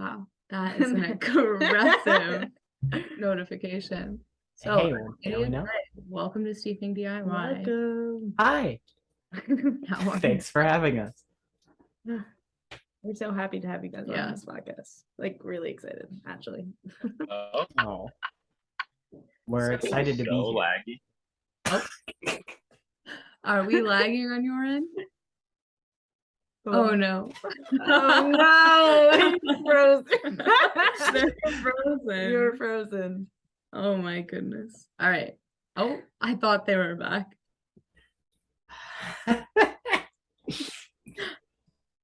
Wow, that is an aggressive notification. So, Hey, well, now we Arcadia know. Grey, welcome to Steeping DIY. Welcome. Hi. How are you? Thanks for having us. We're so happy to have you guys Yeah. on this podcast. Like, really excited, actually. Oh, we're So- excited to be so here. laggy. Are we lagging on your end? Oh no. Oh no! Frozen. They're frozen. You're frozen. Oh my goodness. All right. Oh, I thought they were back.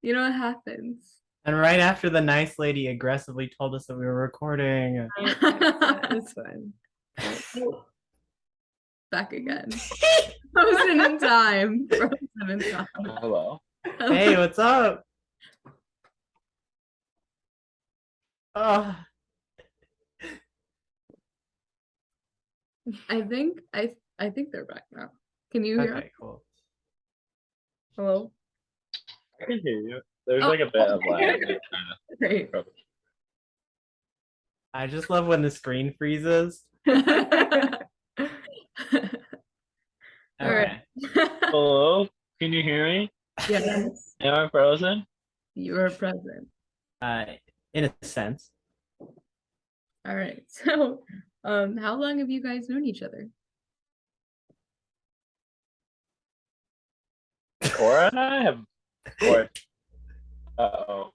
You know what happens? And right after the nice lady aggressively told us that we were recording. It's fine. Back again. Frozen in time. Frozen in time. Hello. Hey, what's up? Oh, I think they're back now. Can you hear? okay, cool. Hello? I can hear you. There's like a bit of lag. Great. I just love when the screen freezes. All Okay. right. Hello? Can you hear me? Yes, Am I frozen? you are present. In a sense. All right. So, how long have you guys known each other? Cora and I have. Uh-oh.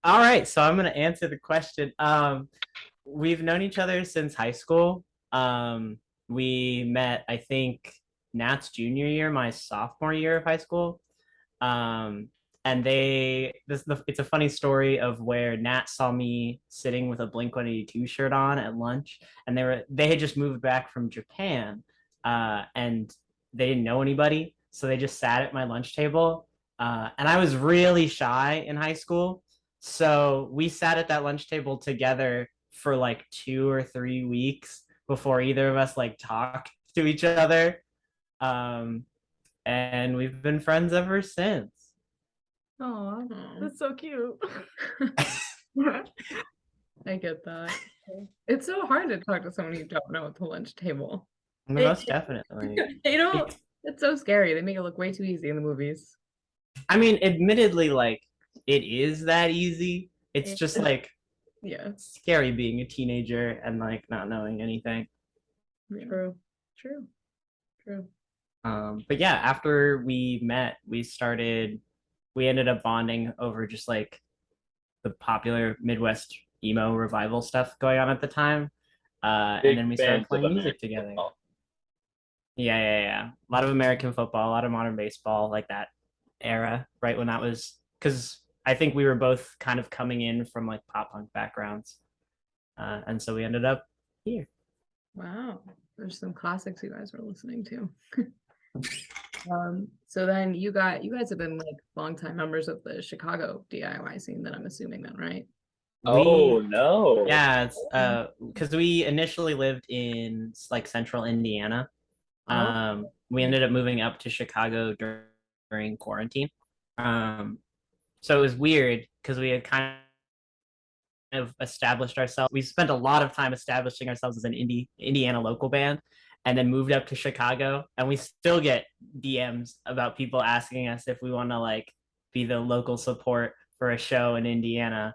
All right, so I'm gonna answer the question. We've known each other since high school. We met, I think, Nat's junior year, my sophomore year of high school. And it's a funny story of where Nat saw me sitting with a Blink-182 shirt on at lunch, and they had just moved back from Japan, and they didn't know anybody, so they just sat at my lunch table. And I was really shy in high school, so we sat at that lunch table together for like 2 or 3 weeks before either of us like talked to each other. And we've been friends ever since. Oh, Aw. that's so cute. I get that. It's so hard to talk to someone you don't know at the lunch table. Most definitely. They don't. It's so scary. They make it look way too easy in the movies. I mean, admittedly, like it is that easy. It's Yeah. just like Yeah. scary being a teenager and like not knowing anything. True. But yeah, after we met, we ended up bonding over just like the popular Midwest emo revival stuff going on at the time. Big And then we started fans of playing music American together. football. Yeah. A lot of American football, a lot of modern baseball, like that era, right when that was, because I think we were both kind of coming in from like pop punk backgrounds. And so we ended up here. Wow. There's some classics you guys were listening to. So then you guys have been like longtime members of the Chicago DIY scene, then I'm assuming then, right? Oh no. Yeah, it's because we initially lived in like central Indiana. We ended up moving up to Chicago during quarantine. So it was weird because we had kind of established ourselves. We spent a lot of time establishing ourselves as an Indiana local band, and then moved up to Chicago, and we still get DMs about people asking us if we want to like be the local support for a show in Indiana,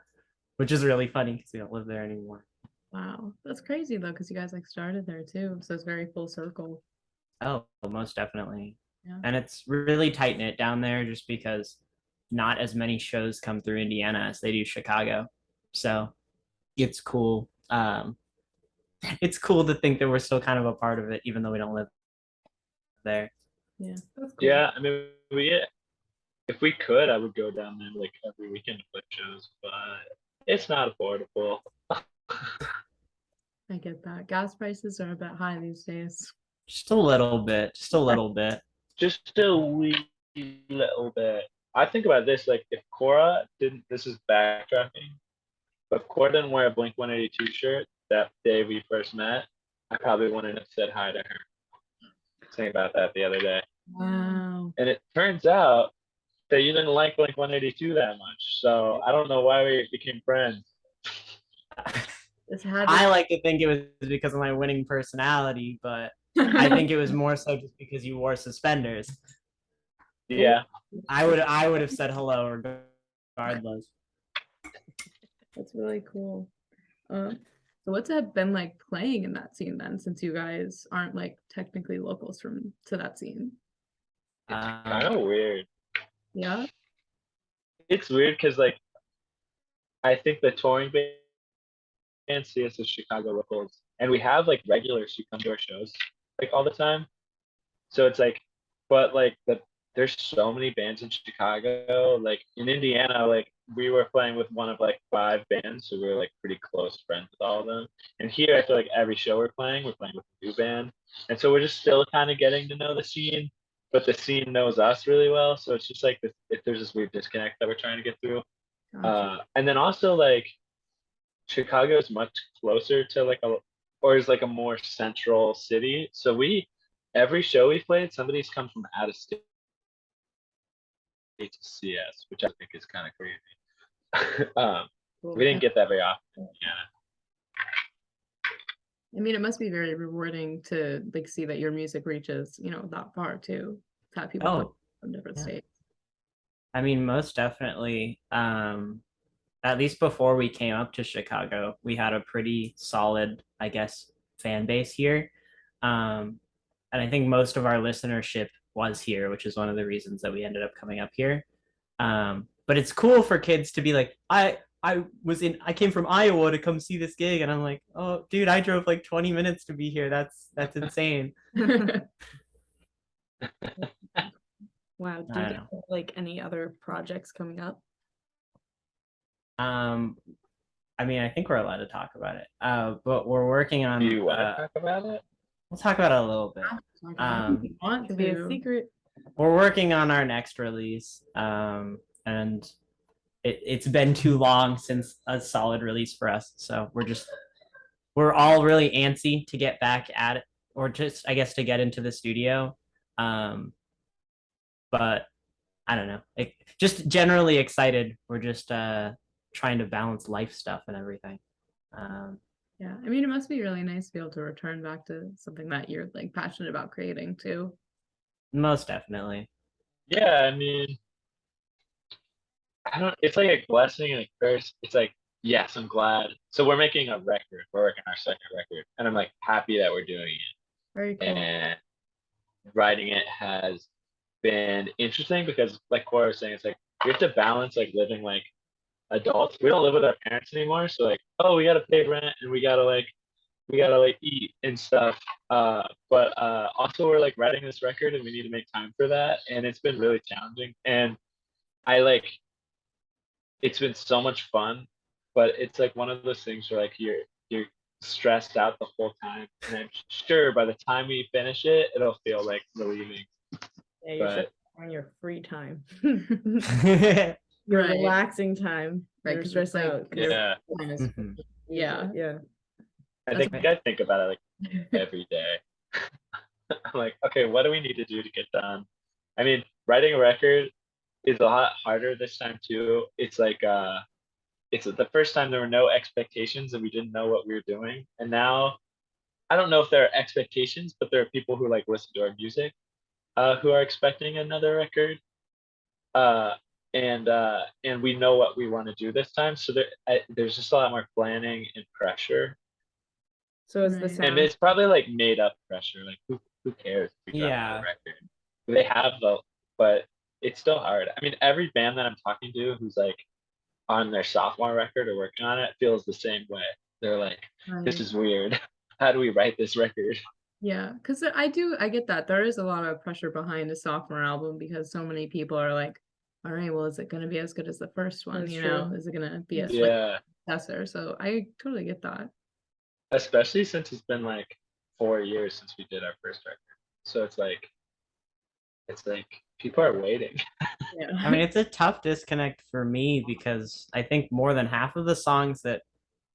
which is really funny because we don't live there anymore. Wow. That's crazy though, because you guys like started there too. So it's very full circle. Oh, most definitely. Yeah. And it's really tight knit down there just because not as many shows come through Indiana as they do Chicago. So it's cool. It's cool to think that we're still kind of a part of it, even though we don't live there. Yeah. That's cool. Yeah, I mean, if we could, I would go down there like every weekend to play shows, but it's not affordable. I get that. Gas prices are a bit high these days. Just a little bit. Just a little bit. Just a wee little bit. I think about this, like if Cora didn't, this is backtracking, but if Cora didn't wear a Blink-182 shirt that day we first met, I probably wouldn't have said hi to her. Saying about that the other day. Wow. And it turns out that you didn't like Blink 182 that much. So I don't know why we became friends. This had I like to think it was because of my winning personality, but I think it was more so just because you wore suspenders. Yeah. I would have said hello regardless. That's really cool. So what's it been like playing in that scene then, since you guys aren't like technically locals to that scene? Kind of weird. Yeah. It's weird because like I think the touring bands see us as Chicago locals, and we have like regulars who come to our shows like all the time. So it's like, but like there's so many bands in Chicago. Like in Indiana, like we were playing with one of like 5 bands, so we were like pretty close friends with all of them. And here, I feel like every show we're playing with a new band, and so we're just still kind of getting to know the scene, but the scene knows us really well. So it's just like this, if there's this weird disconnect that we're trying to get through. Gotcha. And then also like Chicago is much closer to like or is like a more central city. So every show we played, somebody's come from out of state to see us, which I think is kind of crazy. Cool. We didn't get that very often. Yeah. I mean, it must be very rewarding to like see that your music reaches, that far too. To have people come from different states. I mean, most definitely. At least before we came up to Chicago, we had a pretty solid, I guess, fan base here. And I think most of our listenership was here, which is one of the reasons that we ended up coming up here. But it's cool for kids to be like, I came from Iowa to come see this gig, and I'm like, oh, dude, I drove like 20 minutes to be here. That's insane. Wow. Do you have like any other projects coming up? I mean, I think we're allowed to talk about it. But we're working on. Do you want to talk about it? We'll talk about it a little bit. Want Could be a to. secret. We're working on our next release, and it's been too long since a solid release for us. So we're all really antsy to get back at it, or just, I guess, to get into the studio. But I don't know, just generally excited. We're just trying to balance life stuff and everything. Yeah, I mean, it must be really nice to be able to return back to something that you're like passionate about creating too. Most definitely. Yeah, I mean, it's like a blessing and a curse. It's like, yes, I'm glad. So we're making a record. We're working our second record, and I'm like happy that we're doing it. Very cool. And writing it has been interesting because, like Cora was saying, it's like we have to balance like living like adults. We don't live with our parents anymore, so like, oh, we gotta pay rent and we gotta like eat and stuff. But also we're like writing this record and we need to make time for that, and it's been really challenging. And it's been so much fun, but it's like one of those things where like you're stressed out the whole time, and I'm sure by the time we finish it, it'll feel like relieving. Yeah, you're But on your free time. Yeah. Your Right. relaxing time. Right, You're 'cause stressed it's like- out. 'cause yeah, Mhm. Yeah. Yeah. I That's think I think about it like every day. I'm like, okay, what do we need to do to get done? I mean, writing a record is a lot harder this time too. It's like it's the first time there were no expectations and we didn't know what we were doing. And now I don't know if there are expectations, but there are people who like listen to our music who are expecting another record. And we know what we want to do this time. So there's just a lot more planning and pressure. So is the Right. sound And it's probably like made up pressure. Like who cares if we drop Yeah. a record? They have but it's still hard. I mean, every band that I'm talking to who's like on their sophomore record or working on it feels the same way. They're like, this Right. is weird. How do we write this record? Yeah, because I get that. There is a lot of pressure behind a sophomore album because so many people are like, all right, well, is it going to be as good as the first one? That's You true. know, is it going to be a like, Yeah, successor? So I totally get that. especially since it's been like 4 years since we did our first record. So it's like people are waiting. Yeah. I mean, it's a tough disconnect for me because I think more than half of the songs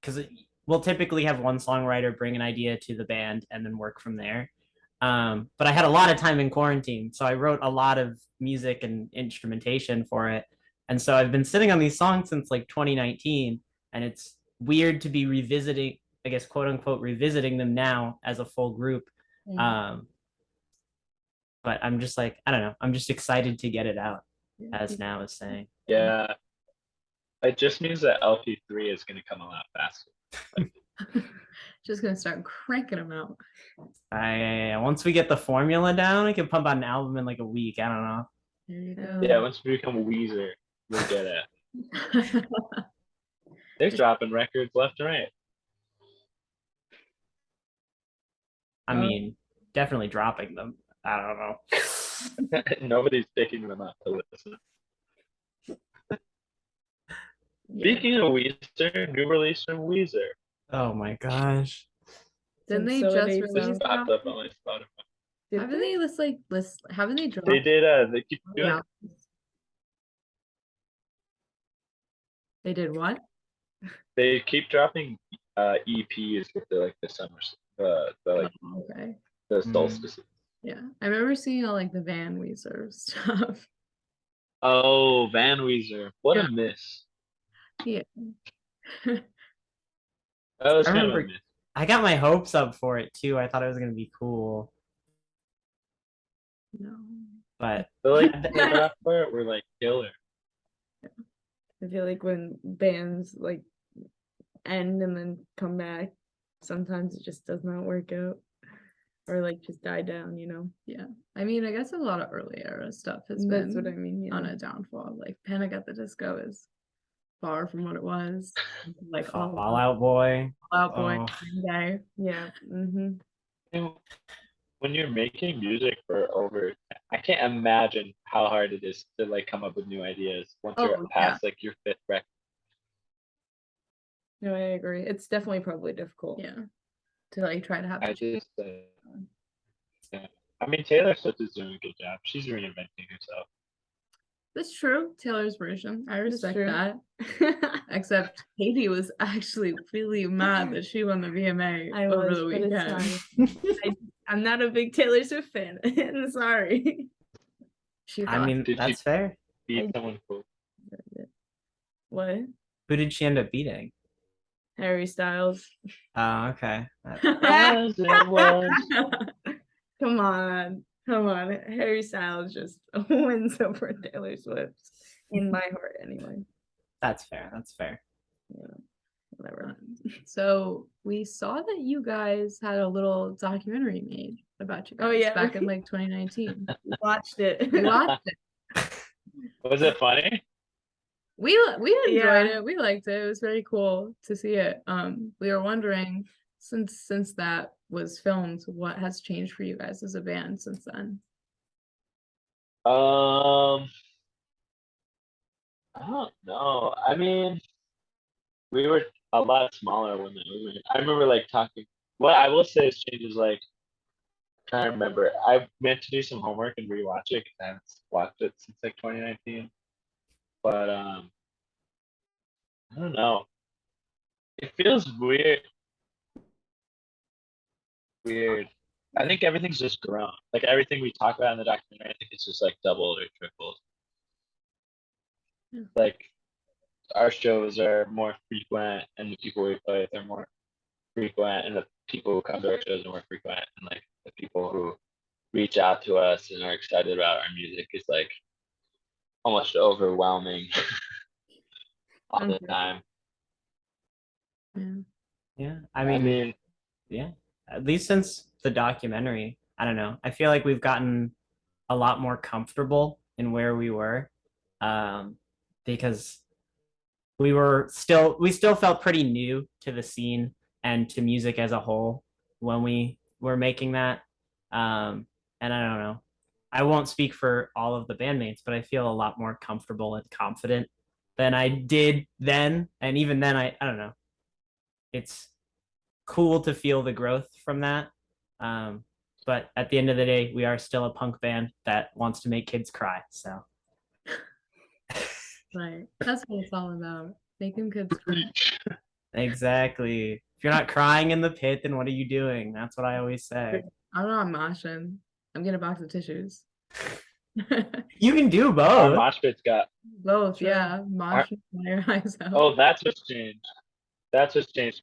because we'll typically have one songwriter bring an idea to the band and then work from there. But I had a lot of time in quarantine, so I wrote a lot of music and instrumentation for it. And so I've been sitting on these songs since like 2019, and it's weird to be revisiting, I guess, quote unquote, revisiting them now as a full group. Mm. But I'm just like, I don't know, I'm just excited to get it out, Yeah. as Now is saying. Yeah. It just means that LP3 is going to come a lot faster. Just gonna start cranking them out. Once we get the formula down, I can pump out an album in like a week. I don't know. There you go. Yeah, once we become Weezer, we'll get it. They're dropping records left and right. I mean, definitely dropping them. I don't know. Nobody's picking them up to listen. Yeah. Speaking of Weezer, new release from Weezer. Oh my gosh. Didn't they So just they release sound- that? Popped up on my Spotify. Haven't they haven't they dropped They did. They keep doing. Yeah. They did what? They keep dropping EPs with the summer, the Oh, okay. the solstices. Yeah. I remember seeing all like the Van Weezer stuff. Oh, Van Weezer, what a miss! Yeah. That was I kind of a remember- miss. I got my hopes up for it too. I thought it was gonna be cool, No. but The they got for it were like killer. I feel like when bands like end and then come back, sometimes it just does not work out. Or like just die down, you know. Yeah. I mean, I guess a lot of early era stuff has That's been what I mean. Yeah. on a downfall. Like Panic at the Disco is far from what it was. Like all Fall Out Boy. Out Boy, Oh. Green Day. Yeah. Mm-hmm. You know, when you're making music for over, I can't imagine how hard it is to like come up with new ideas once Oh, you're past like your fifth record. No, I agree. It's definitely probably difficult. Yeah. To like try to have I a change. just, yeah. I mean, Taylor Swift is doing a good job. She's reinventing herself. That's true. Taylor's version. I respect true. that. Except Katie was actually really mad that she won the VMA I over was, the but weekend. it's fine. I'm not a big Taylor Swift fan. I'm sorry. She I thought mean, Did that's fair. Beat someone cool. What? Who did she end up beating? Harry Styles. Oh, okay. As it was. Come on. Harry Styles just wins over Taylor Swift. In my heart, anyway. That's fair. That's fair. Whatever. So we saw that you guys had a little documentary made about you guys Oh, yeah. back in like 2019. Watched it. We watched it. Was it funny? We enjoyed Yeah. it. We liked it. It was very cool to see it. We were wondering since that was filmed, what has changed for you guys as a band since then? I don't know. I mean, we were a lot smaller when that was made. I remember like talking. What I will say is changes like trying to remember. I meant to do some homework and rewatch it because I haven't watched it since like 2019. But I don't know. It feels weird. Weird. I think everything's just grown. Like everything we talk about in the documentary, I think it's just like doubled or tripled. Yeah. Like our shows are more frequent and the people we play with are more frequent and the people who come to our shows are more frequent and like the people who reach out to us and are excited about our music is like almost overwhelming all the time. Yeah. Yeah. I mean, yeah. At least since the documentary, I don't know. I feel like we've gotten a lot more comfortable in where we were, because we still felt pretty new to the scene and to music as a whole when we were making that. And I don't know. I won't speak for all of the bandmates, but I feel a lot more comfortable and confident than I did then. And even then, I don't know. It's cool to feel the growth from that. But at the end of the day, we are still a punk band that wants to make kids cry. So Right. That's what it's all about. Making kids cry. exactly. If you're not crying in the pit, then what are you doing? That's what I always say. I don't know. I'm moshing. I'm getting a box of tissues. You can do Our both. mosh pit's got. Both, Sure. yeah. Mosh and your eyes out. Oh, that's what's changed. That's what's changed.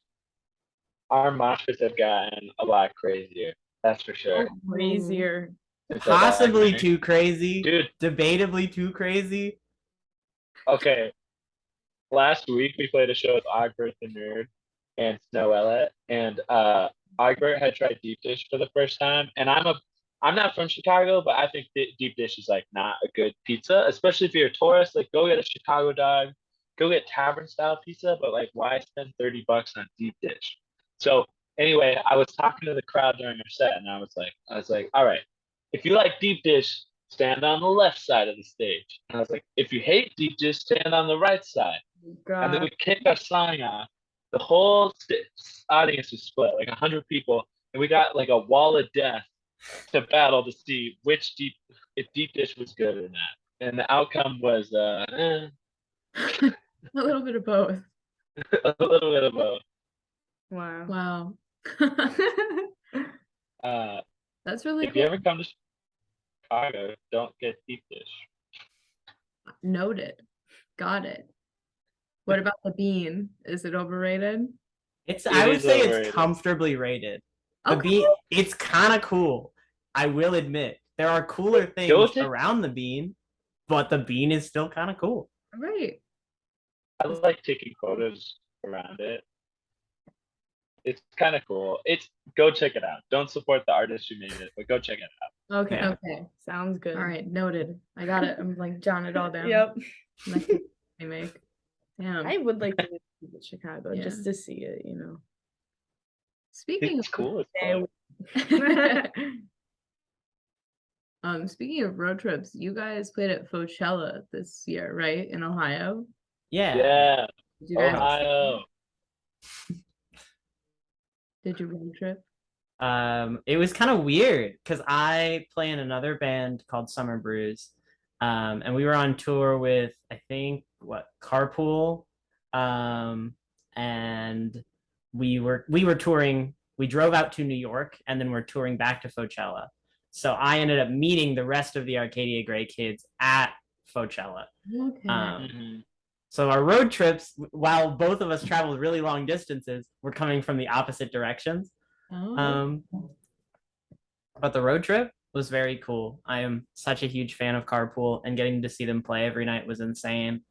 Our mosh pits have gotten a lot crazier. That's for sure. Crazier. since I've Possibly been here. too crazy. Dude, Debatably too crazy. okay. Last week we played a show with Ogbert the Nerd and Snowella, and Ogbert had tried deep dish for the first time, and I'm not from Chicago, but I think deep dish is like not a good pizza, especially if you're a tourist. Like, go get a Chicago dog, go get tavern style pizza, but like, why spend $30 on deep dish? So anyway, I was talking to the crowd during our set, and I was like, all right, if you like deep dish, stand on the left side of the stage. And I was like, if you hate deep dish, stand on the right side. And then we kicked our song off. The whole audience was split, like 100 people, and we got like a wall of death to battle to see if deep dish was good or not. And the outcome was A little bit of both. a little bit of both. Wow. Wow. That's really If cool. you ever come to Chicago, don't get deep dish. Noted. Got it. What about the bean? Is it overrated? I would is say overrated. it's comfortably rated. The Okay. bean, it's kind of cool. I will admit there are cooler things around the bean, but the bean is still kind of cool. Right. I like taking photos around it. It's kind of cool. Go check it out. Don't support the artist who made it, but go check it out. Okay. Yeah. Okay. Sounds good. All right. Noted. I got it. I'm like jotting it all down. Yep. Next thing I make. Damn. I would like to visit Chicago Yeah. just to see it, you know. Speaking It's cool. It's cool. Speaking of road trips, you guys played at Coachella this year, right? In Ohio? Yeah. Yeah. Did you guys Ohio. did you road trip? It was kind of weird because I play in another band called Summer Brews. And we were on tour with, I think, Carpool. And we were touring. We drove out to New York and then we're touring back to Coachella. So I ended up meeting the rest of the Arcadia Grey kids at Coachella. Okay. So our road trips, while both of us traveled really long distances, were coming from the opposite directions. Oh. But the road trip was very cool. I am such a huge fan of Carpool, and getting to see them play every night was insane.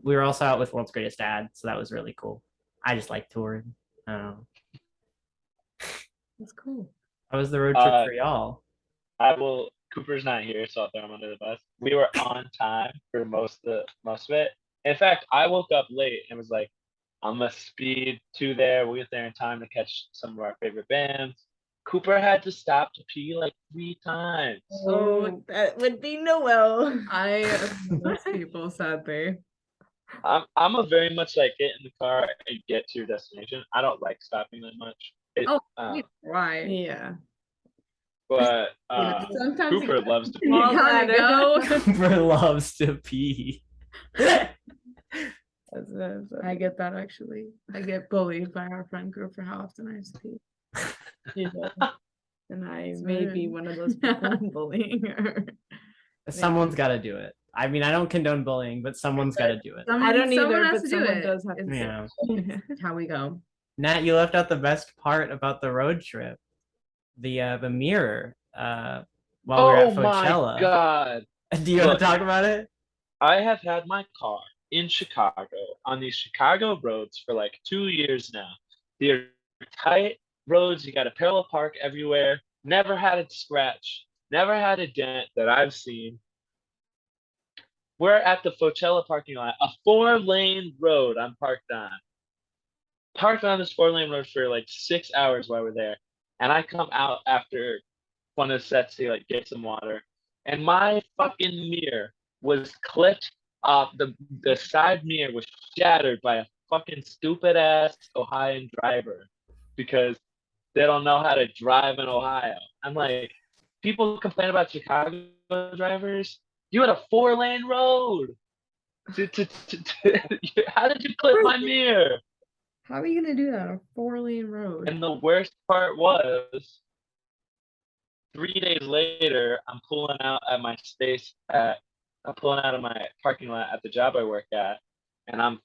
We were also out with World's Greatest Dad, so that was really cool. I just like touring. That's cool. How was the road trip for y'all? Cooper's not here, so I'll throw him under the bus. We were on time for most of it. In fact, I woke up late and was like, I'm gonna speed to there. We'll get there in time to catch some of our favorite bands. Cooper had to stop to pee like 3 times. Oh, that would be Noel. I am those people, sadly. I'm a very much like get in the car and get to your destination. I don't like stopping that much. Why? Yeah. But Sometimes Cooper loves to you pee. gotta go. Cooper loves to pee. I get that actually. I get bullied by our friend group for how often I have to pee. And I It's may weird. be one of those people bullying her. Someone's got to do it. I mean, I don't condone bullying, but someone's got to do it. I don't someone either, has but to do someone it. does have to. Yeah. It's how we go. Nat, you left out the best part about the road trip, the mirror. While we were at Coachella. My God. Do you want to talk about it? I have had my car in Chicago on these Chicago roads for like 2 years now. They're tight roads. You got to parallel park everywhere. Never had a scratch. Never had a dent that I've seen. We're at the Coachella parking lot, a 4-lane road I'm parked on. Parked on this 4-lane road for like 6 hours while we're there. And I come out after one of the sets to like get some water. And my fucking mirror was clipped off. The side mirror was shattered by a fucking stupid ass Ohioan driver because they don't know how to drive in Ohio. I'm like, people complain about Chicago drivers. You had a 4-lane road. How did you clip my mirror? How are you gonna do that on a 4-lane road? And the worst part was 3 days later, I'm pulling out at my space I'm pulling out of my parking lot at the job I work at, and I'm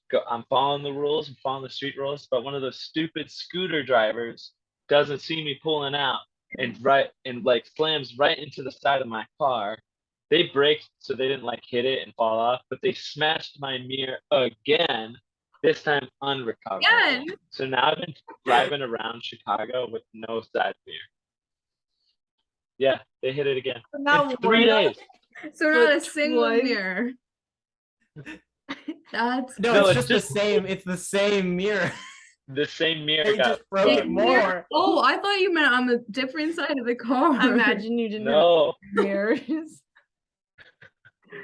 following the rules, I'm following the street rules, but one of those stupid scooter drivers doesn't see me pulling out and like slams right into the side of my car. They braked so they didn't like hit it and fall off, but they smashed my mirror again, this time unrecoverable. Again? So now I've been driving around Chicago with no side mirror. Yeah, they hit it again. Not In 3 days. So not a But single twice. mirror. That's No, No, it's it's just just- the same. It's the same mirror. The same mirror They got just broke Same it mirror? more. Oh, I thought you meant on the different side of the car. I imagine you didn't no. have mirrors.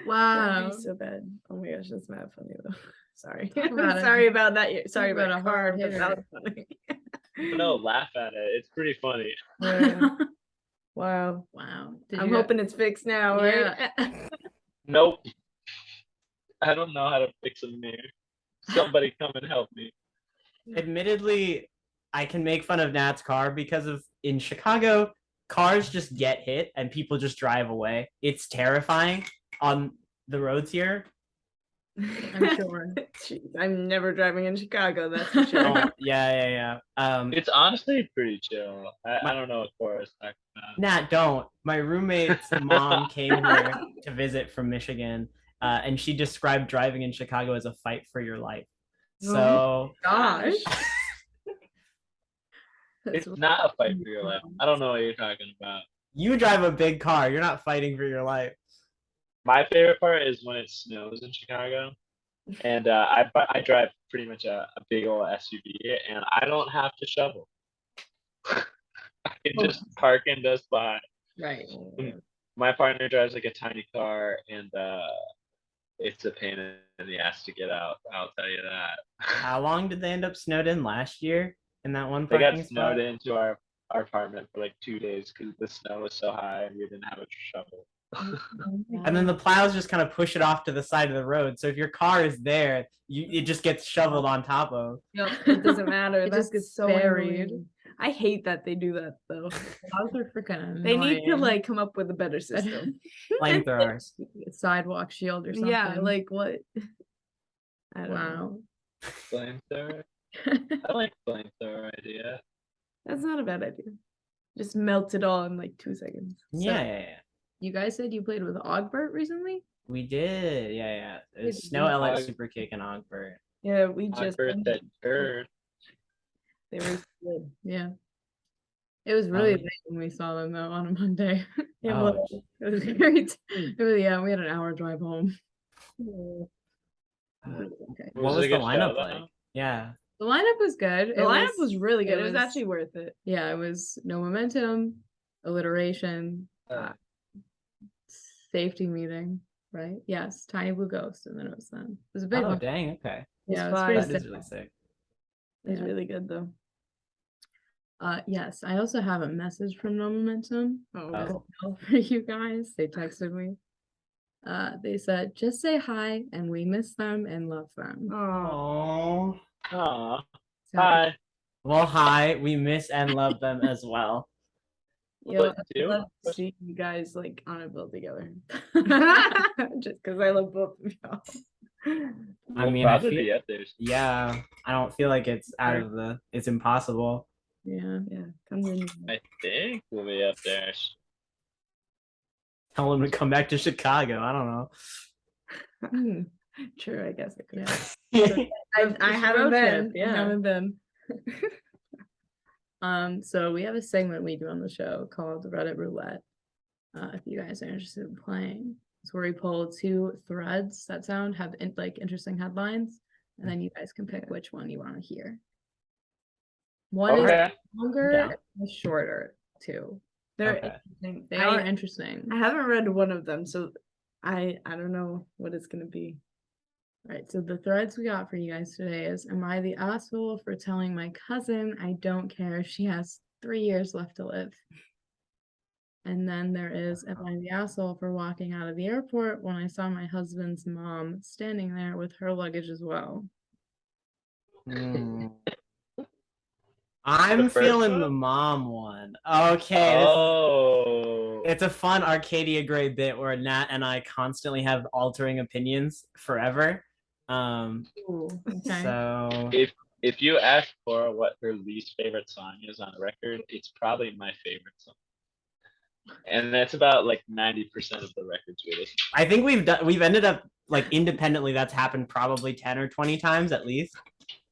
Wow. That'd be so bad. Oh my gosh, that's mad funny though. Sorry. Talk about Sorry it. about that. Sorry about about a hard car, but that hitter. was funny. No, laugh at it. It's pretty funny. Yeah. Wow. Wow. Did I'm you- hoping it's fixed now, right? Nope. I don't know how to fix a mirror. Somebody come and help me. Admittedly, I can make fun of Nat's car because of in Chicago, cars just get hit and people just drive away. It's terrifying on the roads here. I'm sure. Jeez, I'm never driving in Chicago, that's for sure. Oh, yeah. It's honestly pretty chill. I don't know what Cora's talking about. Nat, don't. My roommate's mom came here to visit from Michigan, and she described driving in Chicago as a fight for your life. So Gosh. It's not a fight for your life. I don't know what you're talking about. you drive a big car. You're not fighting for your life. My favorite part is when it snows in Chicago, and I drive pretty much a big old SUV, and I don't have to shovel. I can just park and just by. Right. My partner drives like a tiny car, and it's a pain in the ass to get out. I'll tell you that. How long did they end up snowed in last year in that one They parking got spot? snowed into our apartment for like 2 days because the snow was so high and we didn't have a shovel. And then the plows just kind of push it off to the side of the road. So if your car is there, it just gets shoveled on top of. It doesn't matter. It That's just gets so buried. annoying. I hate that they do that though. Dogs are freaking They need to annoying. like come up with a better system. Flamethrowers. Sidewalk shield or something. Yeah, like what? I don't know. Wow. Flamethrower? I like flamethrower idea. That's not a bad idea. Just melt it all in like 2 seconds. Yeah. You guys said you played with Ogbert recently? We did. Yeah. Did It's Snow you- Elliott Super Kick and Ogbert. Yeah, we I just heard that bird. they were good. Yeah. It was really Um, late when we saw them though on a Monday. It Oh, was. It was very it was, yeah, we had an hour drive home. Okay. What Was was it a the good show, lineup though? like? Yeah. The lineup was good. The lineup was really good. It was was- actually worth it. Yeah, it was No Momentum, Alliteration, Safety Meeting, right? Yes, Tiny Blue Ghost, and then it was them. It was a big Oh, one. dang. Okay. Yeah, it It's was fine. pretty That sick. is really sick. It was Yeah. really good though. Yes, I also have a message from No Momentum Oh, as Oh. well for you guys. They texted me. They said, just say hi and we miss them and love them. oh. Oh. Aw. So, Hi. Well, hi. We miss and love them as well. Yeah, What I'd do? love to see you guys like on a bill together. Just because I love both of y'all. I We'll mean, I probably feel, be at there. yeah, I don't feel like it's out of the, it's impossible. yeah. Yeah, come in. I think we'll be up there. Tell them to come back to Chicago. I don't know. Hmm. True, I guess I could. Yeah. I haven't road been. trip, I haven't been. So we have a segment we do on the show called Reddit Roulette. If you guys are interested in playing, it's where we pull 2 threads that have like interesting headlines, and then you guys can pick which one you want to hear. One Okay. is longer, Yeah. and one is shorter too. They're Okay. interesting. They are interesting. I haven't read one of them, so I don't know what it's gonna be. Right, so the threads we got for you guys today is, am I the asshole for telling my cousin I don't care if she has 3 years left to live? And then there is, am I the asshole for walking out of the airport when I saw my husband's mom standing there with her luggage as well? Hmm. I'm first feeling the one? mom one. Okay, Oh. it's a fun Arcadia Grey bit where Nat and I constantly have altering opinions forever. Ooh, okay. So If you ask Cora what her least favorite song is on the record, it's probably my favorite song. And that's about like 90% of the records we listen to. I think we've ended up like independently. That's happened probably 10 or 20 times at least.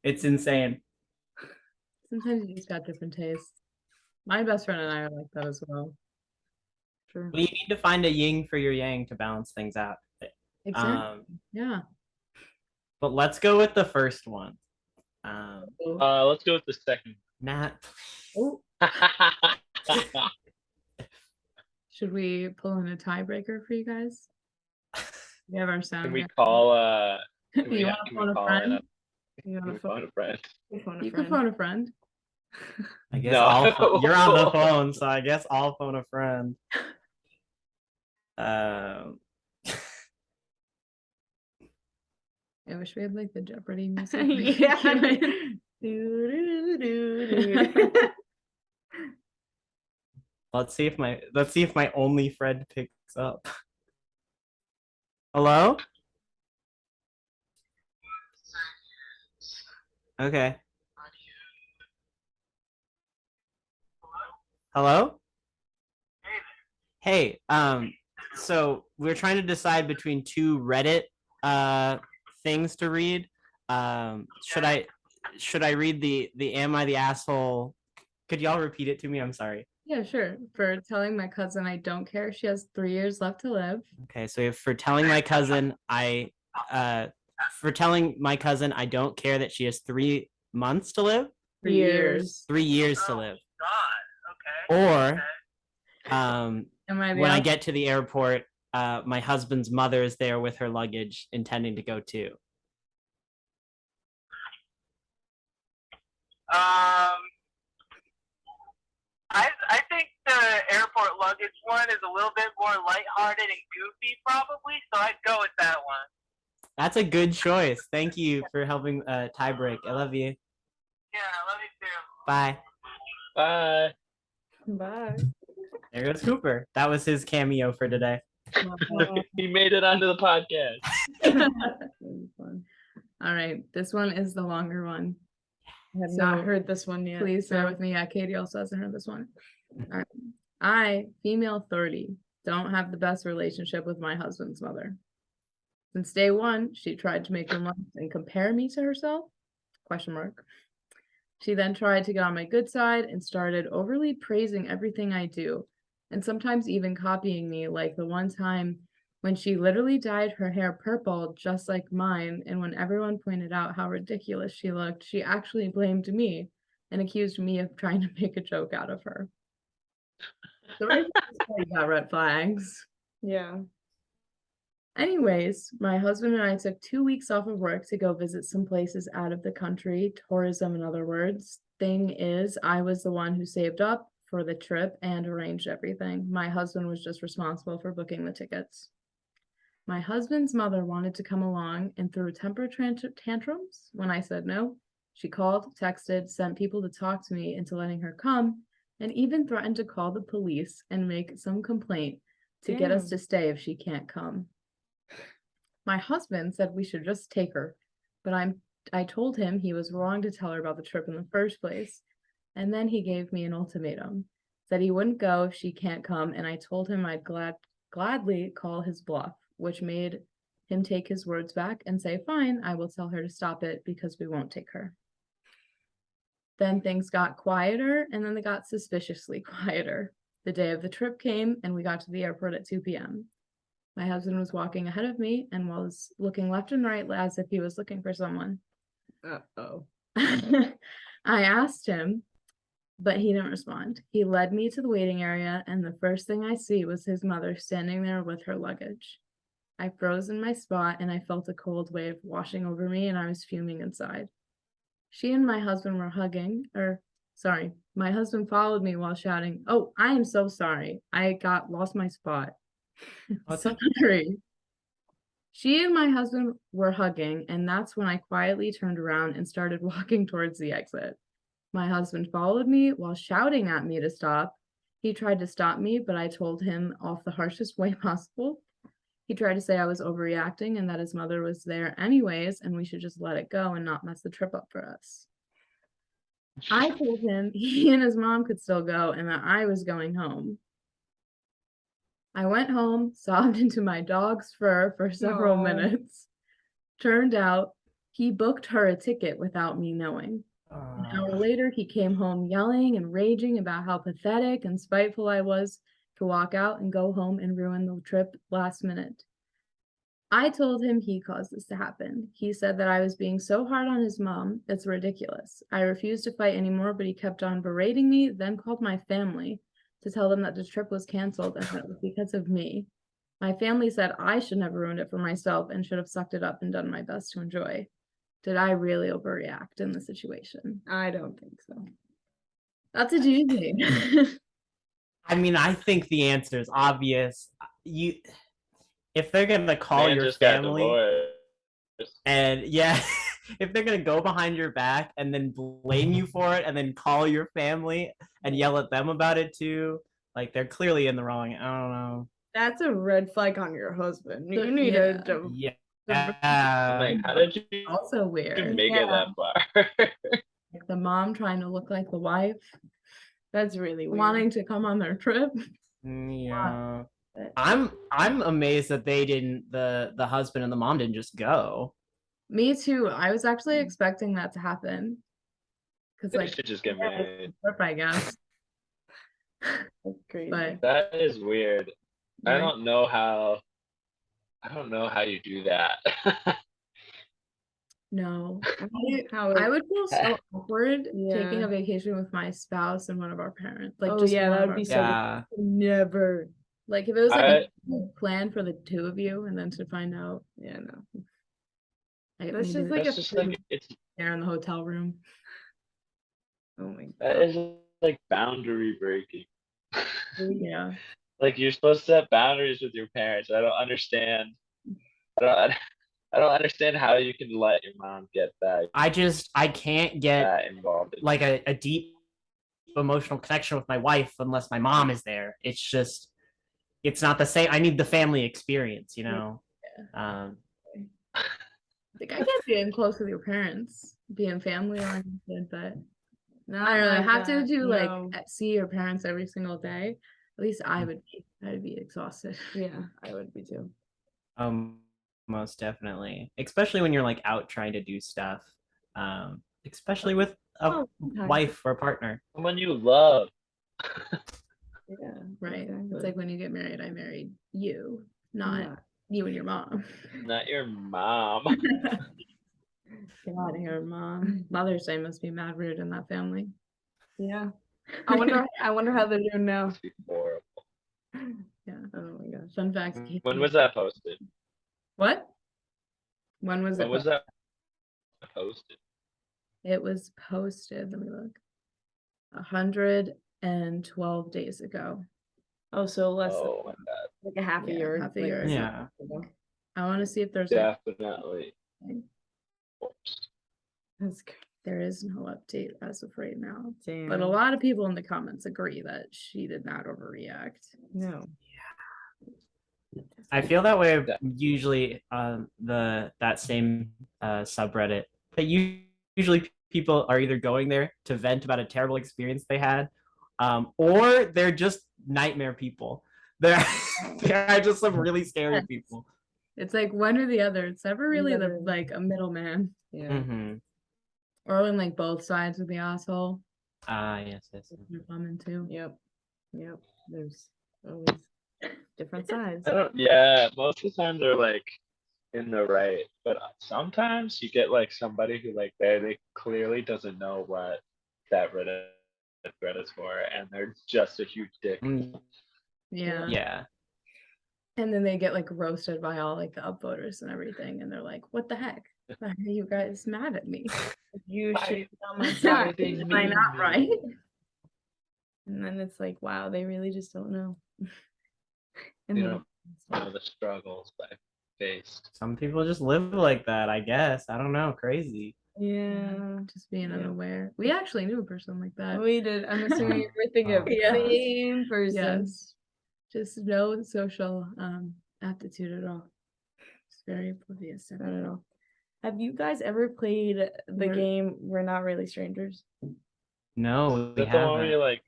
It's insane. Sometimes you just got different tastes. My best friend and I are like that as well. Sure. Well, you need to find a yin for your yang to balance things out. Exactly. Yeah. But let's go with the first one. Let's go with the second. Nat. Oh, should we pull in a tiebreaker for you guys? We have our sound. Can we guy. call can we, You want to can phone we a call friend? in You can want we to phone a friend? phone a You can friend? phone a friend. I guess No. you're on the phone, so I guess I'll phone a friend. Um, I wish we had like the Jeopardy music. Yeah. Do-do-do-do-do. let's see if my only friend picks up. Hello? Okay. Hello? Hey, so we're trying to decide between two Reddit things to read. Should I read the Am I the Asshole? Could y'all repeat it to me? I'm sorry. Yeah, sure. For telling my cousin I don't care. She has 3 years left to live. Okay, so if for telling my cousin I don't care that she has 3 months to live, 3 years. 3 years to live. Or Am I the when I asshole? get to the airport, my husband's mother is there with her luggage, intending to go too. I think the airport luggage one is a little bit more lighthearted and goofy, probably. So I'd go with that one. That's a good choice. Thank you for helping tie break. I love you. Yeah, I love you too. Bye. Bye. Bye. There goes Cooper. That was his cameo for today. He made it onto the podcast. Fun. All right, this one is the longer one. I have So, not heard this one yet. Please bear so- with me. Yeah, Katie also hasn't heard this one. All right. I, female 30, don't have the best relationship with my husband's mother. Since day one, she tried to make remarks and compare me to herself? Question mark. She then tried to get on my good side and started overly praising everything I do, and sometimes even copying me, like the one time when she literally dyed her hair purple just like mine, and when everyone pointed out how ridiculous she looked, she actually blamed me and accused me of trying to make a joke out of her. So right before you got red flags. Yeah. Anyways, my husband and I took 2 weeks off of work to go visit some places out of the country, tourism in other words. Thing is, I was the one who saved up for the trip and arranged everything. My husband was just responsible for booking the tickets. My husband's mother wanted to come along and threw temper tantrums when I said no. She called, texted, sent people to talk to me into letting her come, and even threatened to call the police and make some complaint to get us Damn. to stay if she can't come. My husband said we should just take her, but I told him he was wrong to tell her about the trip in the first place. And then he gave me an ultimatum, said he wouldn't go if she can't come, and I told him I'd gladly call his bluff, which made him take his words back and say, fine, I will tell her to stop it because we won't take her. Then things got quieter, and then they got suspiciously quieter. The day of the trip came, and we got to the airport at 2 p.m. My husband was walking ahead of me and was looking left and right as if he was looking for someone. Uh-oh. I asked him, but he didn't respond. He led me to the waiting area, and the first thing I see was his mother standing there with her luggage. I froze in my spot, and I felt a cold wave washing over me, and I was fuming inside. She and my husband were hugging, my husband followed me while shouting, "Oh, I am so sorry. I lost my spot." What's up? Sorry. She and my husband were hugging, and that's when I quietly turned around and started walking towards the exit. My husband followed me while shouting at me to stop. He tried to stop me, but I told him off the harshest way possible. He tried to say I was overreacting and that his mother was there anyways, and we should just let it go and not mess the trip up for us. I told him he and his mom could still go and that I was going home. I went home, sobbed into my dog's fur for several Aw. minutes. Turned out he booked her a ticket without me knowing. An hour later, he came home yelling and raging about how pathetic and spiteful I was to walk out and go home and ruin the trip last minute. I told him he caused this to happen. He said that I was being so hard on his mom. It's ridiculous. I refused to fight anymore, but he kept on berating me, then called my family to tell them that the trip was canceled and that it was because of me. My family said I shouldn't have ruined it for myself and should have sucked it up and done my best to enjoy. Did I really overreact in the situation? I don't think so. That's a doozy. I mean, I think the answer is obvious. If they're gonna call Man your just got family, divorced. and yeah, if they're gonna go behind your back and then blame you for it, and then call your family and yell at them about it too, like they're clearly in the wrong. I don't know. That's a red flag on your husband. You So- need yeah. to Yeah. I'm like, how did you Also weird. make it that far? Like the mom trying to look like the wife, That's really weird. wanting to come on their trip. Yeah. But I'm amazed that they didn't the husband and the mom didn't just go. me too. I was actually expecting that to happen. Because They like should just get married. trip, I guess. That's crazy. But That is weird. I right? don't know how you do that. No. How I would feel so awkward taking Yeah. a vacation with my spouse and one of our parents. Like Oh, just yeah, one that of would our be so parents. Yeah. never. Like if it was like I- a good plan for the two of you and then to find out Yeah, no. like That's maybe just like That's a just like it's there in the hotel room. Oh my that god. is like boundary breaking. Yeah. Like you're supposed to set boundaries with your parents. I don't understand. I don't understand how you can let your mom get I can't get that involved. In like a deep emotional connection with my wife unless my mom is there. It's not the same. I need the family experience, you know. Like I get being close with your parents, being family oriented, but Not I don't know. like Have to that, do no. like see your parents every single day. At least I would be. I'd be exhausted. Yeah, I would be too. Most definitely, especially when you're like out trying to do stuff, especially with a Oh, okay. wife or a partner. someone you love. Yeah. Right. exactly. It's like when you get married, I married you, not Yeah. you and your mom. Not your mom. Get out of here, mom. Mother's Day must be mad rude in that family. Yeah. I wonder how they're doing now. Must be horrible. Yeah. Oh my gosh. Fun fact. When was that posted? What? When was When it? was that posted? It was posted. Let me look. 112 days ago. Oh, so less than Oh my god. like a half a Yeah, year. half a like, year. Yeah. I want to see if there's like, Definitely. Oops. That's good. there is no update as of right now. Damn. But a lot of people in the comments agree that she did not overreact. No. I feel that way Yeah. usually on that same subreddit. That usually people are either going there to vent about a terrible experience they had, or they're just nightmare people. They're just some really scary Yes. people. It's like one or the other. It's never really Never. like a middleman. Yeah. Hmm. Or when like both sides of the asshole. Yes. You're bumming too. Yep. Yep. There's always different sides. Yeah, most of the time they're like in the right, but sometimes you get like somebody who like they clearly doesn't know what that Reddit thread is for, and they're just a huge dick. Mm, Yeah. yeah. And then they get like roasted by all like the upvoters and everything. And they're like, what the heck? Why are you guys mad at me? You Why- should be on my why side. they Am I mean not me? right? And then it's like, wow, they really just don't know. And You then don't know the struggles I faced. Some people just live like that, I guess. I don't know. Crazy. Yeah. just being Yeah. unaware. We actually knew a person like that. We did. I'm assuming we're thinking of the Yes. same person. Yes. Just no social aptitude at all. It's very oblivious. I don't know. Have you guys ever played the We're- game We're Not Really Strangers? No, we Is that the one where haven't. you like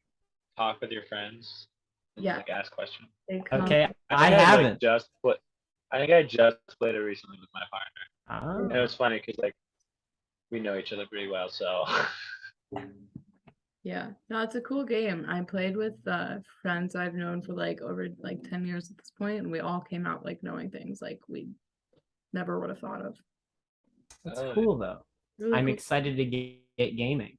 talk with your friends? And, Yeah. Like ask questions. They come- Okay, I think haven't. I think I just played it recently with my partner. Oh. And it was funny because like we know each other pretty well, so Yeah, no, it's a cool game. I played with friends I've known for like over like 10 years at this point, and we all came out like knowing things like we never would have thought of. That's Oh, cool though. Really I'm cool. excited to get gaming.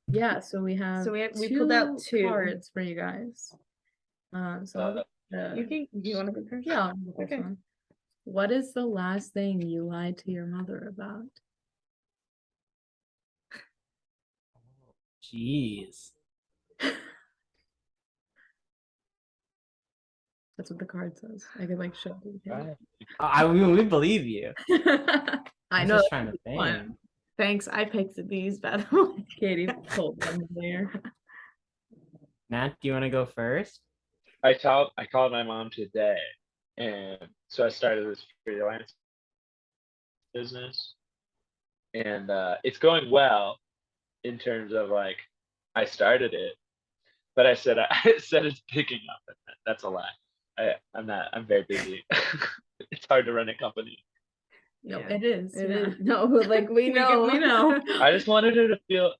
Yeah, so we have we pulled out two. cards for you guys. So I'll You can. Do you want to go first? yeah, I'll go first Okay. one. What is the last thing you lied to your mother about? Jeez. That's what the card says. I could like show it to you. I mean, we believe you. I I'm know. just trying to one. think. Thanks. I picked these, by the way. Katie pulled them there. Nat, do you want to go first? I called my mom today, and so I started this freelance business, and it's going well in terms of like I started it, but I said it's picking up. And that's a lie. I'm very busy. It's hard to run a company. No, Yeah, it is. It yeah. is. No, like we know. We know. I just wanted her to feel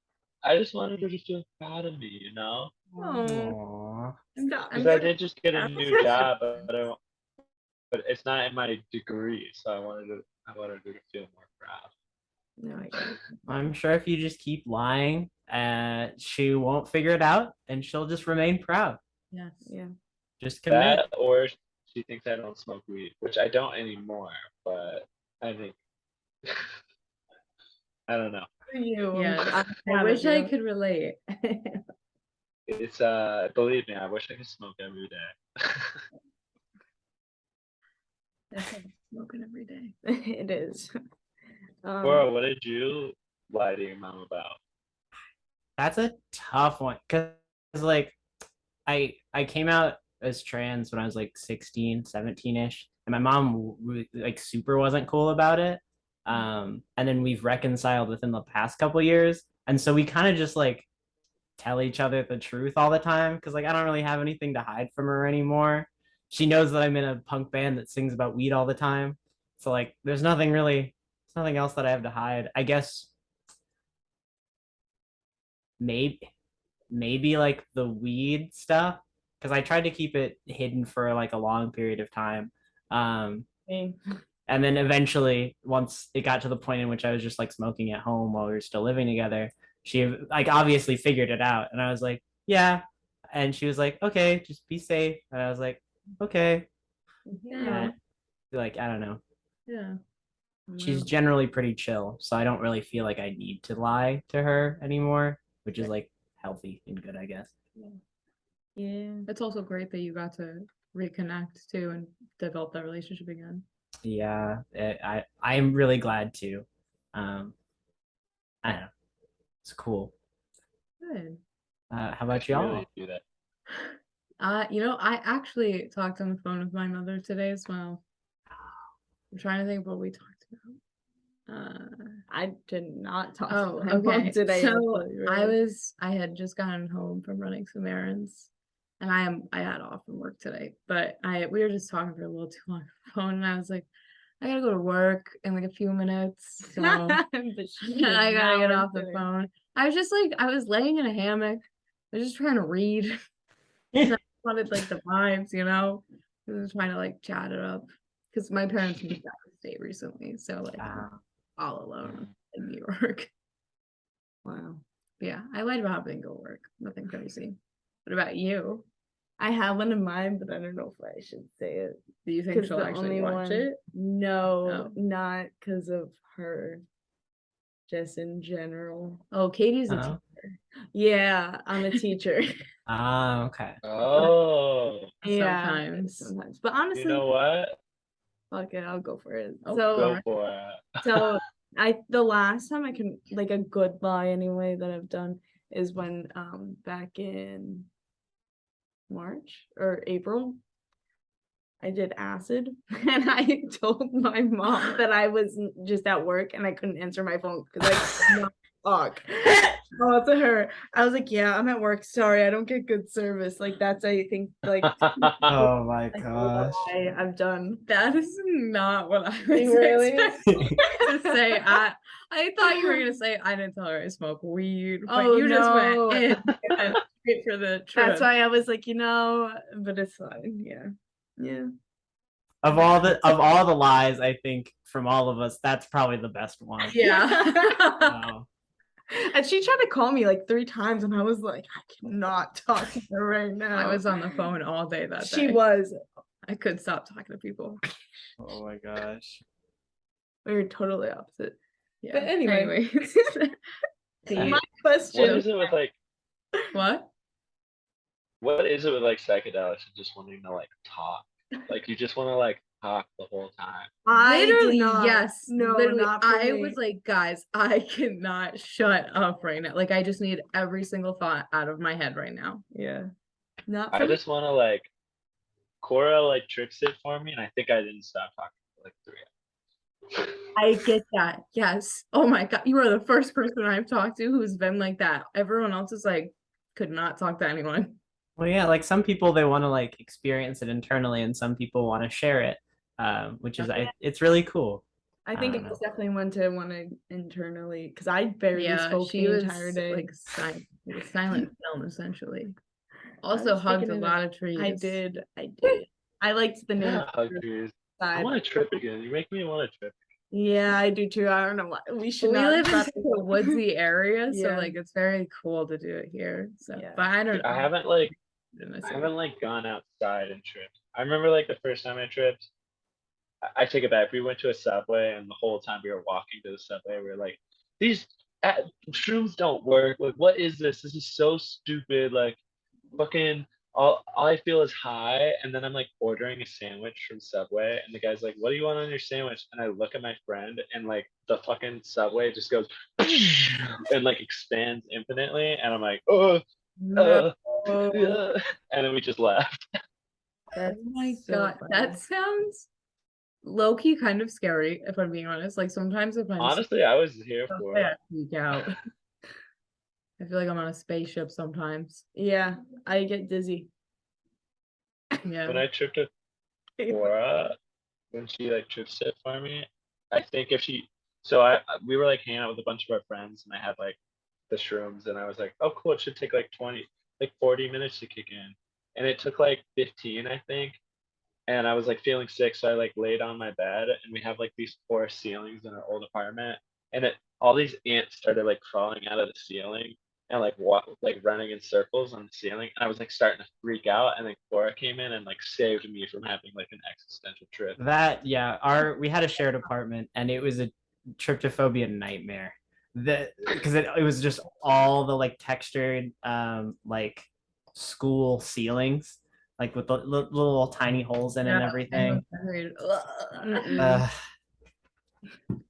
proud of me, you know? Aw. Stop. Because I did just get a new job, but it's not in my degree, so I wanted her to feel more proud. No, I get it. I'm sure if you just keep lying, she won't figure it out and she'll just remain proud. Yes. Yeah. Just commit. That or she thinks I don't smoke weed, which I don't anymore, but I think I don't know. For you. Yeah. I'm I proud wish of I you. could relate. It's believe me, I wish I could smoke every day. That's like smoking every day. It is. Cora, what did you lie to your mom about? That's a tough one because like I came out as trans when I was like 16, 17ish, and my mom like super wasn't cool about it. And then we've reconciled within the past couple years, and so we kind of just like tell each other the truth all the time because like I don't really have anything to hide from her anymore. She knows that I'm in a punk band that sings about weed all the time, so like there's nothing else that I have to hide. I guess maybe like the weed stuff because I tried to keep it hidden for like a long period of time. Me. And then eventually, once it got to the point in which I was just like smoking at home while we were still living together, she like obviously figured it out. And I was like, yeah. And she was like, okay, just be safe. And I was like, okay. Yeah. And, like, I don't know. Yeah. She's generally pretty chill. So I don't really feel like I need to lie to her anymore, which is like healthy and good, I guess. Yeah. It's also great that you got to reconnect too and develop that relationship again. Yeah, I am really glad to. I don't know. It's cool. Good. How I about should y'all? really do that. I actually talked on the phone with my mother today as well. I'm trying to think what we talked about. I did not talk Oh, to my mom okay. today. So actually, I had just gotten home from running some errands, and I had off from work today, but we were just talking for a little too long on the phone, and I was like, I gotta go to work in like a few minutes, so But she I did gotta not get work off the today. phone. I was just like, I was laying in a hammock. I was just trying to read. I wanted like the vibes, you know. I was trying to like chat it up because my parents moved out of state recently, so like I'm all alone in New York. Wow. Yeah, I lied about having to go work. Nothing crazy. What about you? I have one in mind, but I don't know if I should say it. Do you think 'Cause she'll the actually only watch one- it? No, Oh. not because of her. Just in general. Oh, Katie's a Oh. teacher. Yeah, I'm a teacher. Okay. Oh, Yeah, Sometimes. But honestly, you know what? fuck it, I'll go for it. Oh, So Go for it. So the last time I can like a good lie anyway that I've done is when back in March or April I did acid and I told my mom that I was just at work and I couldn't answer my phone because I could not talk. Oh, to her. I was like, yeah, I'm at work. Sorry, I don't get good service. Like that's I think like Oh my like, gosh. I've done. That is not what I was Really? expecting to say. I thought you were gonna say I didn't tell her I smoke weed, but Oh, you just no. went in and straight for the truth. That's why I was like, but it's fine. Yeah. Yeah. Of all the lies, I think from all of us, that's probably the best one. Yeah. Wow. And she tried to call me like 3 times and I was like, I cannot talk to her right now. I was on the phone all day that She day. was. I could stop talking to people. Oh my gosh. We were totally opposite. Yeah. But anyway. Anyways. My What question. is it with like What? psychedelics and just wanting to like talk? Like you just want to like talk the whole time. I did Literally, not. yes. No, literally, not for I me. was like, guys, I cannot shut up right now. Like, I just need every single thought out of my head right now. Yeah. Not for I me. just want to like Cora like tricks it for me, and I think I didn't stop talking for like 3 hours. I get that. Yes. Oh my God. You are the first person I've talked to who's been like that. Everyone else is like, could not talk to anyone. Well, yeah, like some people they want to like experience it internally, and some people want to share it, which is it's really cool. I think don't it was know. definitely one to want to internally because I barely Yeah, spoke she the was entire day. like silent film essentially. Also just hugged taking a it lot of trees. I did. I liked the Yeah, nature hug trees. I side. want to trip again. You make me want to trip. Yeah, I do too. I don't know why. We should We not live in try such to a go. woodsy area, so Yeah. like it's very cool to do it here. So, Yeah. but I don't. I haven't like gone outside and tripped. I remember like the first time I tripped. I take it back. We went to a Subway, and the whole time we were walking to the Subway, we were like, "These shrooms don't work. Like, what is this? This is so stupid. Like, fucking all I feel is high." And then I'm like ordering a sandwich from Subway, and the guy's like, "What do you want on your sandwich?" And I look at my friend, and like the fucking Subway just goes and like expands infinitely, and I'm like, "Oh, No. yeah." And then we just left. That's Oh my so God, funny. that sounds low key kind of scary. If I'm being honest, like sometimes if I'm Honestly, I was here for I it. freak out. I feel like I'm on a spaceship sometimes. Yeah, I get dizzy. Yeah. When I tripped with Cora, when she like trips it for me, I think if she, so we were like hanging out with a bunch of our friends, and I had like the shrooms, and I was like, oh cool, it should take like 40 minutes to kick in, and it took like 15, I think, and I was like feeling sick, so I like laid on my bed, and we have like these 4 ceilings in our old apartment, and all these ants started like crawling out of the ceiling and like running in circles on the ceiling, and I was like starting to freak out, and then Cora came in and like saved me from having like an existential trip. We had a shared apartment, and it was a tryptophobia nightmare. Because it was just all the like textured like school ceilings, like with the little tiny holes in it and everything.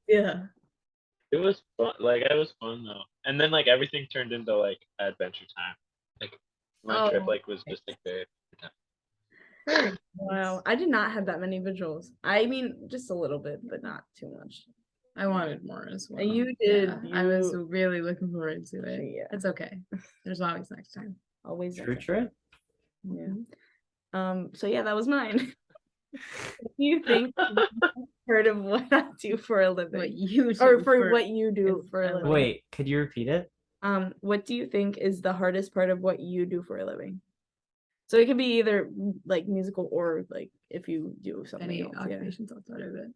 Yeah. It was fun. Like it was fun though, and then like everything turned into like Adventure Time. Like my trip like was just like very Adventure Time. Wow, I did not have that many visuals. I mean, just a little bit, but not too much. I wanted more as well. You did. I was really looking forward to it. Yeah. It's okay. There's always next time. Always. True next trip. time. Yeah. So yeah, that was mine. Do you think heard of what I do for a living? What you or do for what you do for a a living? Wait, could you repeat it? What do you think is the hardest part of what you do for a living? So it could be either like musical or like if you do something any else. occupations outside of it.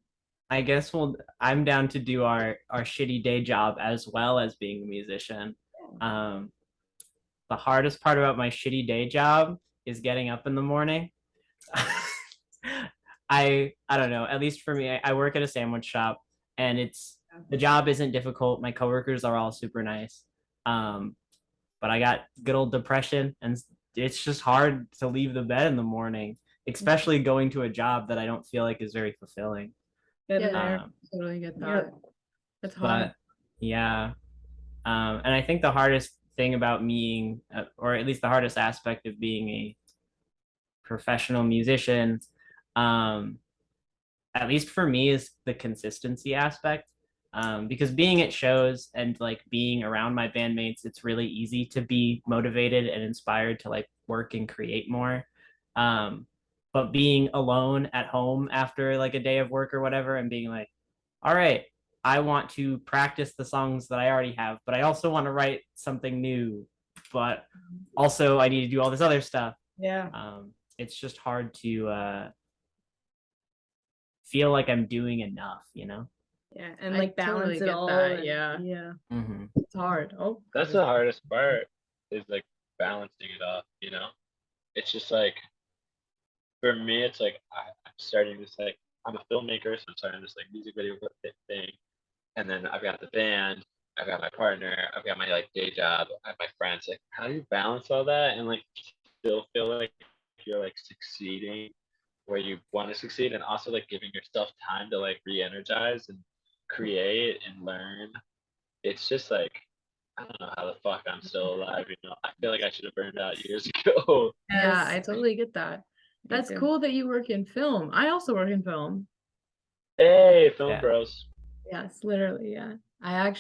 I guess I'm down to do our shitty day job as well as being a musician. The hardest part about my shitty day job is getting up in the morning. I don't know, at least for me, I work at a sandwich shop, and the job isn't difficult. My coworkers are all super nice. But I got good old depression, and it's just hard to leave the bed in the morning, especially going to a job that I don't feel like is very fulfilling. Been Yeah, there. totally get that. Yep. It's hard. But yeah, and I think the hardest thing about being, or at least the hardest aspect of being a professional musician, um, at least for me, is the consistency aspect. Because being at shows and like being around my bandmates, it's really easy to be motivated and inspired to like work and create more. But being alone at home after like a day of work or whatever, and being like, all right, I want to practice the songs that I already have, but I also want to write something new, but also I need to do all this other stuff. Yeah. It's just hard to feel like I'm doing enough, you know? Yeah, and I like totally balance it get all. that, and- yeah. Yeah. Mm-hmm. It's hard. Oh, That's the hardest part, is like balancing it off, you know? It's just like, for me, it's like I'm starting this, like, I'm a filmmaker, so I'm starting this like music video thing. And then I've got the band, I've got my partner, I've got my like day job, I have my friends. Like, how do you balance all that and like still feel like you're like succeeding where you want to succeed, and also like giving yourself time to like re-energize and create and learn? It's just like, I don't know how the fuck I'm still alive, you know? I feel like I should have burned out years ago. yeah, I Yes. totally get that. Me That's too. cool that you work in film. I also work in film. Hey, film Yeah. bros. Yes, literally, yeah. I had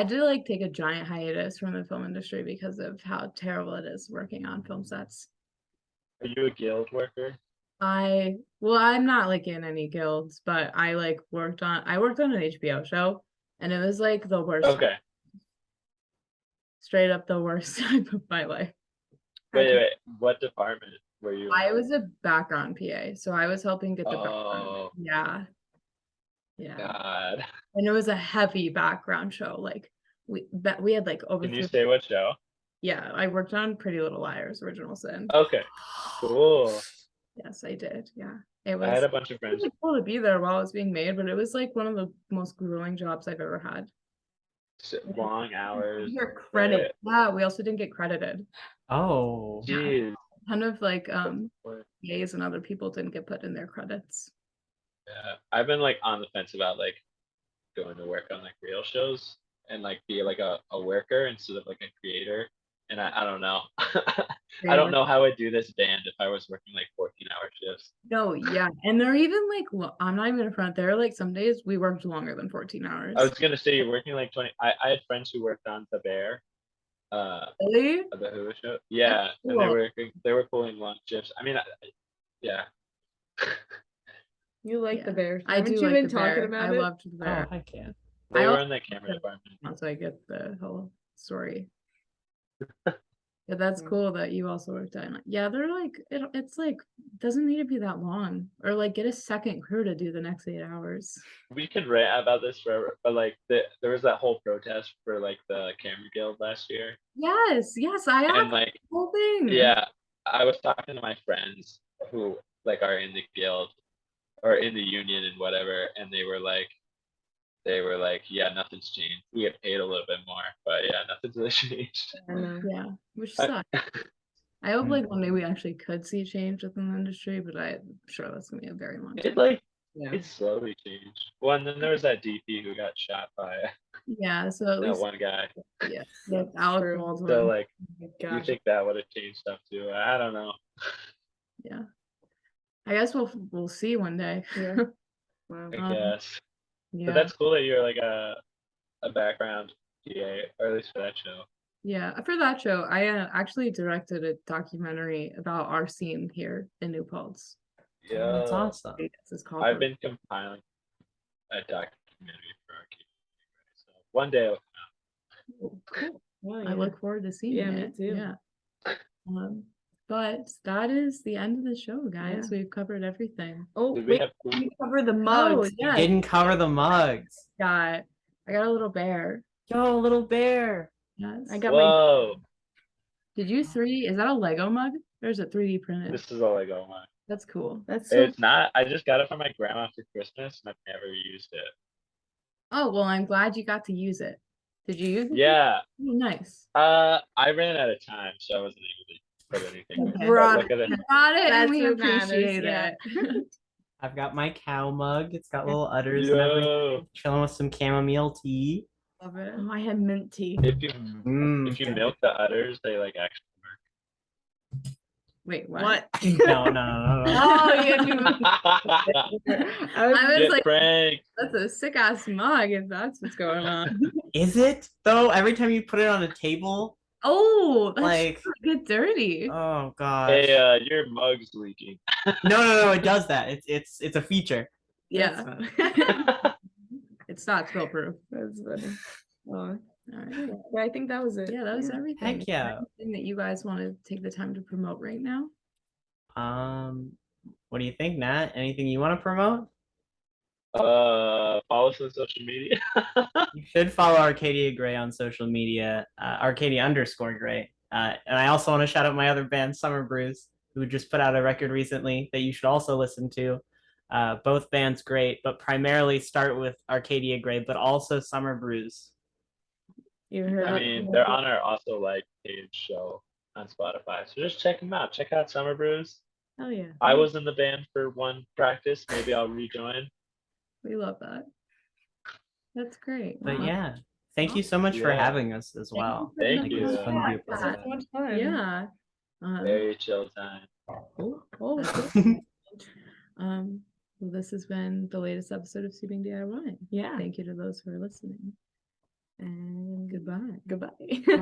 to like take a giant hiatus from the film industry because of how terrible it is working on film sets. Are you a guild worker? Well, I'm not like in any guilds, but I worked on an HBO show, and it was like the worst, Okay. straight up the worst time of my life. Wait. What department were you in? I was a background PA, so I was helping get the background. Oh, Yeah. Yeah. God. And it was a heavy background show. Like we had like over Can you three. say what show? Yeah, I worked on Pretty Little Liars, Original Sin. Okay, cool. Yes, I did. Yeah. It I had was a bunch of friends. really cool to be there while it was being made, but it was like one of the most grueling jobs I've ever had. Long hours. Your credit. right? Yeah, we also didn't get credited. Oh, Jeez. A ton of like What- PAs and other people didn't get put in their credits. Yeah, I've been like on the fence about like going to work on like real shows and like be like a worker instead of like a creator. And I don't know. I don't know how I'd do this band if I was working like 14-hour shifts. No, yeah. And they're even like, I'm not even in front. They're like, some days we worked longer than 14 hours. I was gonna say you're working like 20. I had friends who worked on The Bear, Really? the Who show. Yeah, and cool. they were pulling long shifts. I mean, yeah. You like Yeah. the Bear. I Haven't do you like been the talking bear. about I it? loved the oh, bear. I can't. They I were also- in the camera department. Once I get the whole story. Yeah, that's cool that you also worked on it. Yeah, they're like it's like doesn't need to be that long, or like get a second crew to do the next 8 hours. We could rant about this forever, but like there was that whole protest for like the camera guild last year, Yes, I and asked like the whole thing. yeah, I was talking to my friends who like are in the guild or in the union and whatever, and they were like, yeah, nothing's changed. We get paid a little bit more, but yeah, nothing's really changed. I know. Yeah, which I- sucks. I hope Mm. like one day we actually could see change within the industry, but I'm sure that's gonna be a very long time. It like Yeah. it slowly changed. Well, and then there was that DP who got shot by Yeah, so at that least one guy. yeah, Alec True. Baldwin. So like, Oh my you gosh. think that would have changed stuff too? I don't know. Yeah. I guess we'll see one day. Yeah. Wow. I guess. Yeah. But that's cool that you're like a background PA, or at least for that show. Yeah, for that show, I actually directed a documentary about our scene here in New Paltz. Yeah, That's awesome. It's called I've been compiling a documentary for Arcadia Grey, so one day it'll Oh, cool. Oh, I yeah. look forward to seeing Yeah, me it. too. Yeah. But that is the end of the show, guys. Yeah. We've covered everything. Oh, Did we wait, have we cover the Oh, mugs. yeah. Didn't cover the mugs. I got a little bear. Yo, little bear. Yes. I got my. Whoa, Did you is that a Lego mug or is it 3D printed? this is a Lego one. That's cool. That's so. It's not. I just got it from my grandma for Christmas, and I've never used it. Oh, well, I'm glad you got to use it. Did you use it? Yeah. Oh, nice. I ran out of time, so I wasn't able to put anything. in. Okay. But Brought look at it. Got it, and That's we what matters, appreciate yeah. it. I've got my cow mug. It's got little udders and everything. Yo, Chilling with some chamomile tea. Love it. Oh, I had mint tea. if you Good. milk the udders, they like actually Wait, what? What? No, no, no, no, no. Oh, yeah. work. I was Get like, pranked. that's a sick ass mug if that's what's going on. Is it though? Every time you put it on a table, Oh, that's like, get dirty. oh gosh. Hey, your mug's leaking. No, it does that. It's a feature. Yeah, That's it's not spill proof. funny. Oh, All right. yeah, I think that was it. Yeah, that was everything. Heck yeah. Anything that you guys want to take the time to promote right now? What do you think, Nat? Anything you want to promote? Follow us on social media. You should follow Arcadia Grey on social media, Arcadia_Grey. And I also want to shout out my other band, Summer Brews, who just put out a record recently that you should also listen to. Both bands great, but primarily start with Arcadia Grey, but also Summer Brews. You heard I it. mean, they're on our also like page show on Spotify, so just check them out. Check out Summer Brews. Oh yeah. I was in the band for one practice. Maybe I'll rejoin. We love that. That's great. But Wow. yeah, thank you so much for Yeah. having us as well. Thank Like, you. it was fun to be a Yeah. part of So much fun. Yeah. Very chill time. Oh, That's it. well, this has been the latest episode of Sleeping DIY. yeah. Thank you to those who are listening. And goodbye. Goodbye. Bye.